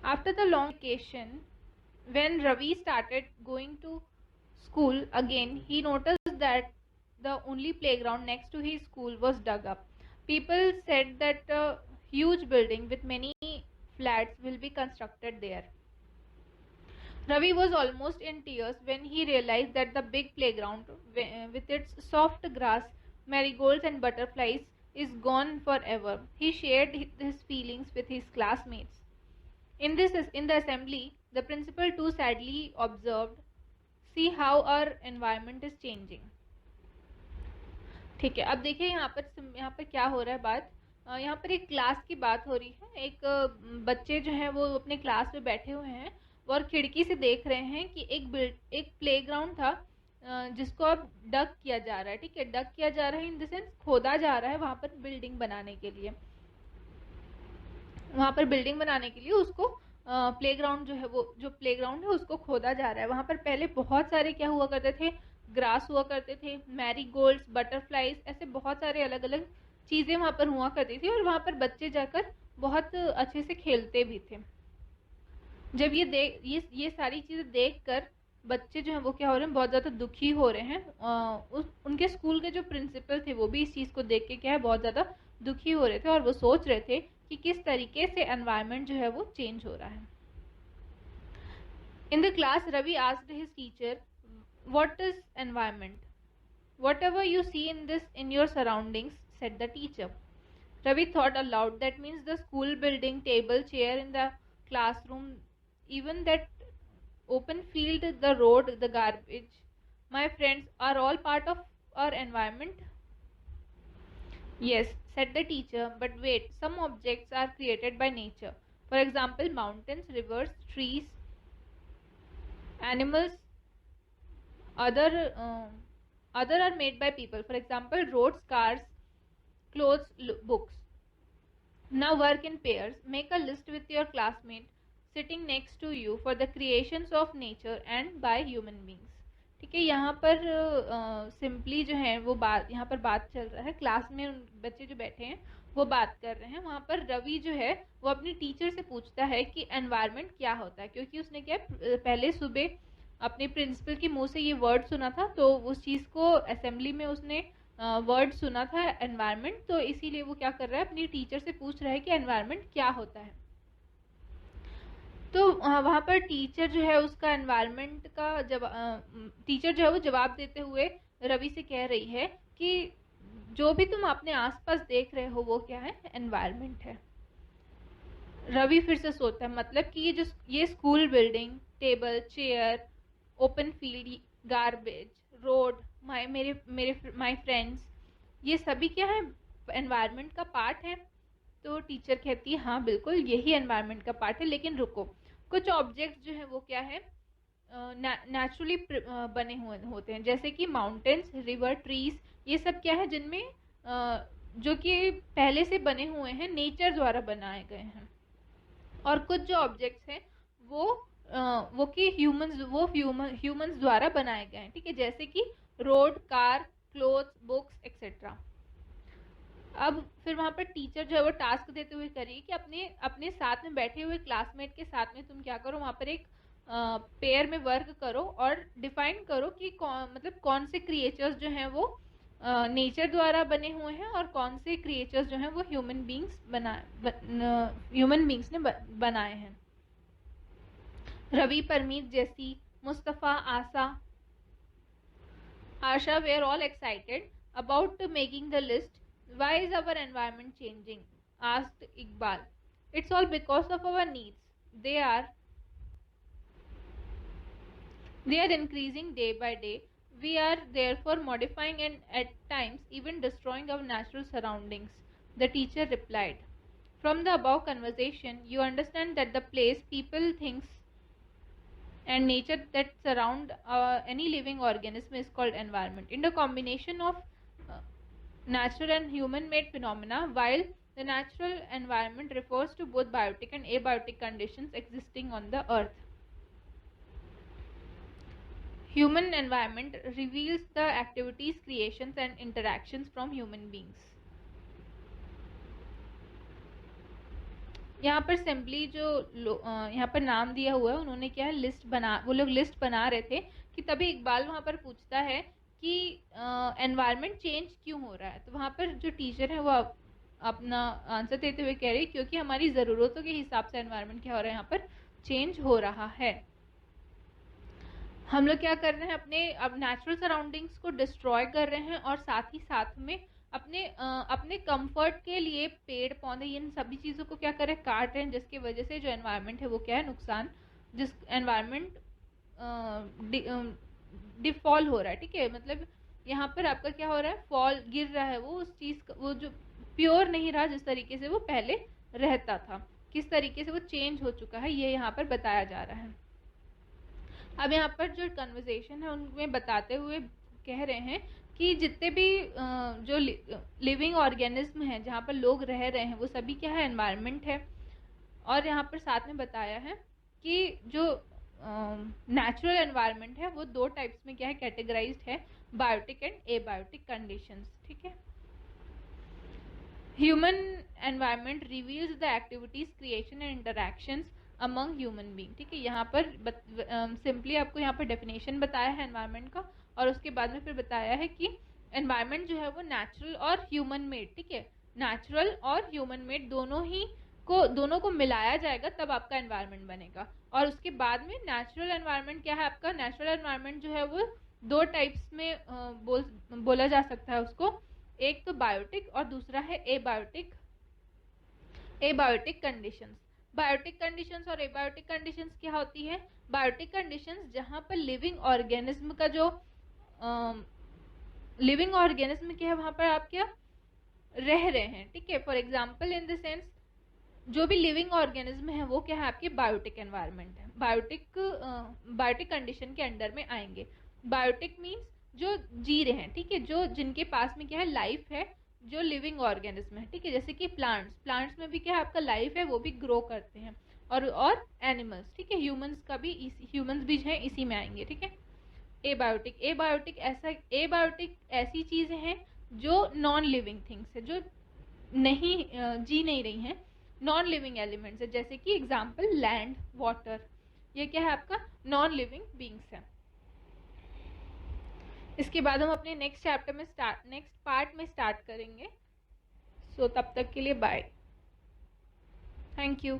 After the long vacation, when Ravi started going to school again, he noticed that the only playground next to his school was dug up. People said that a huge building with many flats will be constructed there. Ravi was almost in tears when he realized that the big playground, with its soft grass, marigolds, and butterflies, is gone forever. He shared his feelings with his classmates. In the assembly, the principal too sadly observed, "See how our environment is changing." ठीक है, अब देखिए यहाँ पर क्या हो रहा है बात। यहाँ पर एक क्लास की बात हो रही है। एक बच्चे जो हैं वो अपने क्लास में बैठे हुए हैं और खिड़की से देख रहे हैं कि एक प्लेग्राउंड था जिसको अब डग किया जा रहा है। ठीक है, डग किया जा रहा है इन द सेंस खोदा जा रहा है वहाँ पर बिल्डिंग बनाने के लिए। वहाँ पर बिल्डिंग बनाने के लिए उसको प्लेग्राउंड जो है वो जो प्लेग्राउंड है उसको खोदा जा रहा है। वहाँ पर पहले बहुत सारे क्या हुआ करते थे, ग्रास हुआ करते थे, मैरीगोल्ड्स, बटरफ्लाइज, ऐसे बहुत सारे अलग अलग चीज़ें वहाँ पर हुआ करती थी और वहाँ पर बच्चे जाकर बहुत अच्छे से खेलते भी थे। जब ये सारी चीज़ें देख कर बच्चे जो हैं वो क्या हो रहे हैं, बहुत ज़्यादा दुखी हो रहे हैं। उनके स्कूल के जो प्रिंसिपल थे वो भी इस चीज़ को देख के क्या है, बहुत ज़्यादा दुखी हो रहे थे और वो सोच रहे थे कि किस तरीके से एनवायरनमेंट जो है वो चेंज हो रहा है। In the class Ravi asked his teacher, "What is environment?" "Whatever you see in your surroundings," said the teacher. Ravi thought aloud, "That means the school building, table, chair in the classroom, even that open field, the road, the garbage, my friends, are all part of our environment." "Yes," said the teacher, "but wait, some objects are created by nature. For example, mountains, rivers, trees, animals. Other, other are made by people. For example, roads, cars, clothes, books. Now work in pairs. Make a list with your classmate sitting next to you for the creations of nature and by human beings." ठीक है, यहाँ पर simply जो है वो बात यहाँ पर बात चल रहा है। क्लास में बच्चे जो बैठे हैं वो बात कर रहे हैं। वहाँ पर रवि जो है वो अपनी टीचर से पूछता है कि एनवायरनमेंट क्या होता है, क्योंकि उसने क्या पहले सुबह अपने प्रिंसिपल के मुंह से ये वर्ड सुना था, तो उस चीज़ को असेंबली में उसने वर्ड सुना था एनवायरनमेंट, तो इसीलिए वो क्या कर रहा है, अपनी टीचर से पूछ रहा है कि एनवायरनमेंट क्या होता है। तो वहाँ पर टीचर जो है उसका एनवायरनमेंट का टीचर जो है वो जवाब देते हुए रवि से कह रही है कि जो भी तुम अपने आसपास देख रहे हो वो क्या है, एनवायरनमेंट है। रवि फिर से सोचता है, मतलब कि ये school building, table, chair, open field, garbage, road, my friends, ये सभी क्या है, एनवायरनमेंट का पार्ट है। तो टीचर कहती है, हाँ बिल्कुल यही एनवायरनमेंट का पार्ट है, लेकिन रुको, कुछ ऑब्जेक्ट्स जो है वो क्या है, नेचुरली बने हुए होते हैं, जैसे कि माउंटेन्स, रिवर, ट्रीज, ये सब क्या है जिनमें जो कि पहले से बने हुए हैं, नेचर द्वारा बनाए गए हैं। और कुछ जो ऑब्जेक्ट्स हैं वो कि ह्यूमंस द्वारा बनाए गए हैं। ठीक है, जैसे कि road, car, clothes, books etcetera. अब फिर वहाँ पर टीचर जो है वो टास्क देते हुए करिए कि अपने अपने साथ में बैठे हुए क्लासमेट के साथ में तुम क्या करो, वहाँ पर एक पेयर में वर्क करो और डिफाइन करो कि कौन से क्रिएचर्स जो हैं वो नेचर द्वारा बने हुए हैं और कौन से क्रिएचर्स जो हैं वो ह्यूमन बींग्स ने बनाए हैं। रवि, परमीत, जैसी, मुस्तफ़ा, आशा were all excited about making the list. "Why is our environment changing?" asked Iqbal. "It's all because of our needs. They are increasing day by day. We are therefore modifying and at times even destroying our natural surroundings," the teacher replied. "From the above conversation, you understand that the place, people, things, and nature that surround any living organism is called environment. In the combination of uh, natural and human-made phenomena, while the natural environment refers to both biotic and abiotic conditions existing on the earth. Human environment reveals the activities, creations, and interactions from human beings." यहाँ पर simply जो यहाँ पर नाम दिया हुआ है, उन्होंने क्या है लिस्ट बना, वो लोग लिस्ट बना रहे थे कि तभी इकबाल वहाँ पर पूछता है कि एनवायरनमेंट चेंज क्यों हो रहा है। तो वहाँ पर जो टीचर है वो अपना आंसर देते हुए कह रही क्योंकि हमारी ज़रूरतों के हिसाब से एनवायरनमेंट क्या हो रहा है, यहाँ पर चेंज हो रहा है। हम लोग क्या कर रहे हैं, अपने अब नेचुरल सराउंडिंग्स को डिस्ट्रॉय कर रहे हैं और साथ ही साथ में अपने कंफर्ट के लिए पेड़ पौधे इन सभी चीज़ों को क्या कर रहे हैं, काट रहे हैं, जिसकी वजह से जो एनवायरनमेंट है वो क्या है, नुकसान, जिस एनवायरनमेंट डिफॉल हो रहा है। ठीक है, मतलब यहाँ पर आपका क्या हो रहा है, फॉल गिर रहा है, वो उस चीज़ का वो जो प्योर नहीं रहा जिस तरीके से वो पहले रहता था, किस तरीके से वो चेंज हो चुका है, ये यहाँ पर बताया जा रहा है। अब यहाँ पर जो कन्वर्सेशन है उनमें बताते हुए कह रहे हैं कि जितने भी जो लिविंग ऑर्गेनिज्म हैं जहाँ पर लोग रह रहे हैं वो सभी क्या है, एनवायरनमेंट है। और यहाँ पर साथ में बताया है कि जो नेचुरल एनवायरनमेंट है वो दो टाइप्स में क्या है, कैटेगराइज्ड है, बायोटिक एंड एबायोटिक कंडीशंस। ठीक है, human environment reveals the activities, creation and interactions among human being. ठीक है, यहाँ पर सिंपली आपको यहाँ पर डेफिनेशन बताया है एनवायरनमेंट का, और उसके बाद में फिर बताया है कि एनवायरनमेंट जो है वो नेचुरल और ह्यूमन मेड, ठीक है, नेचुरल और ह्यूमन मेड दोनों को मिलाया जाएगा तब आपका एनवायरनमेंट बनेगा। और उसके बाद में नेचुरल एनवायरनमेंट क्या है, आपका नेचुरल एनवायरनमेंट जो है वो दो टाइप्स में बोला जा सकता है उसको, एक तो बायोटिक और दूसरा है एबायोटिक कंडीशंस। बायोटिक कंडीशंस और एबायोटिक कंडीशंस क्या होती है, बायोटिक कंडीशंस जहाँ पर लिविंग ऑर्गेनिज्म का जो लिविंग ऑर्गेनिज्म क्या है वहाँ पर आप क्या रह रहे हैं। ठीक है, for example in the sense जो भी लिविंग ऑर्गेनिज्म है वो क्या है, आपके बायोटिक एनवायरनमेंट है, बायोटिक कंडीशन के अंडर में आएंगे। बायोटिक मीन्स जो जी रहे हैं, ठीक है, जो जिनके पास में क्या है, लाइफ है, जो लिविंग ऑर्गेनिज्म है। ठीक है, जैसे कि प्लांट्स में भी क्या है, आपका लाइफ है, वो भी ग्रो करते हैं, और एनिमल्स, ठीक है, ह्यूमंस भी हैं इसी में आएंगे। ठीक है, एबायोटिक ऐसी चीज़ें हैं जो नॉन लिविंग थिंग्स है, जो नहीं जी नहीं रही हैं, नॉन लिविंग एलिमेंट्स है, जैसे कि एग्जाम्पल लैंड, वाटर, ये क्या है आपका नॉन लिविंग बींग्स है। इसके बाद हम अपने नेक्स्ट पार्ट में स्टार्ट करेंगे। सो तब तक के लिए बाय, थैंक यू।